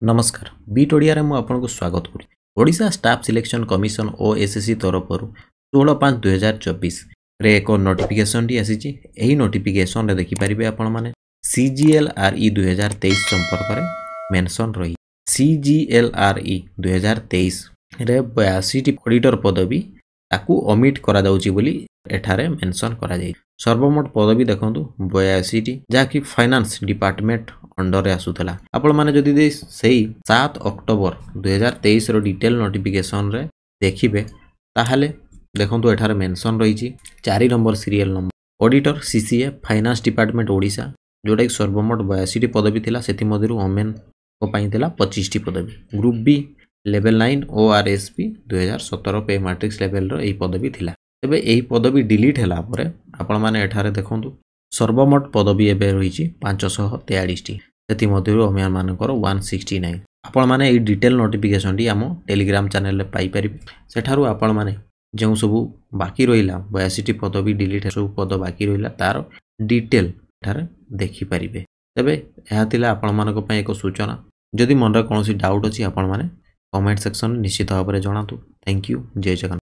नमस्कार बीट ओडिया रे मु आपनको स्वागत करी Odisha staff selection commission OSSC तरफरु 16/5/2024 रे एक नोटिफिकेशन टी आसी ची एही नोटिफिकेशन रे देखि परिबे आपण माने CGLRE 2023 संपर्क रे मेंशन रही CGLRE 2023 रे 82 टी ऑडिटर पदवी ताकू ओमिट करा जाउची बोली एठारे मेंशन करा जाई सर्वमोट पदवी देखंतु 82 टी जाकी फाइनेंस डिपार्टमेंट अंडर रे आसुथला आपण माने जदी दे सेही 7 अक्टोबर 2023 रो डिटेल नोटिफिकेशन रे देखिबे ताहाले देखंतु एठारे मेंशन रही ची 4 number serial number auditor CCA finance department Odisha जोडा कि सर्वमोट 82 टी पदवी थिला सेति मधुरु वोमेन को पई थिला 25 टी पदवी ग्रुप बी लेवल 9 ओआरएसपी 2017 पे मैट्रिक्स लेवल रो एही पदवी थिला तबे एही पदवी डिलीट हैला परे आपण माने एठारे देखंतु सर्वमोट पदवी एबे रही ची 543 टी सेति मधुरु वोमेन मानकर 169 आपण माने एही डिटेल नोटिफिकेशन टी हमो टेलीग्राम चैनल रे पाई परिबे सेठारु आपण माने जेउ सब बाकी रहिला 82 टी पदवी डिलीट सब पद बाकी रहिला तार डिटेल एठारे देखि परिबे तबे एहा थिला आपण मानको पय एक सूचना जदि मन रे कोनोसी डाउट अछि आपण माने कमेंट सेक्शन निश्चित भाबरे जणातु थैंक यू जय जगन्नाथ।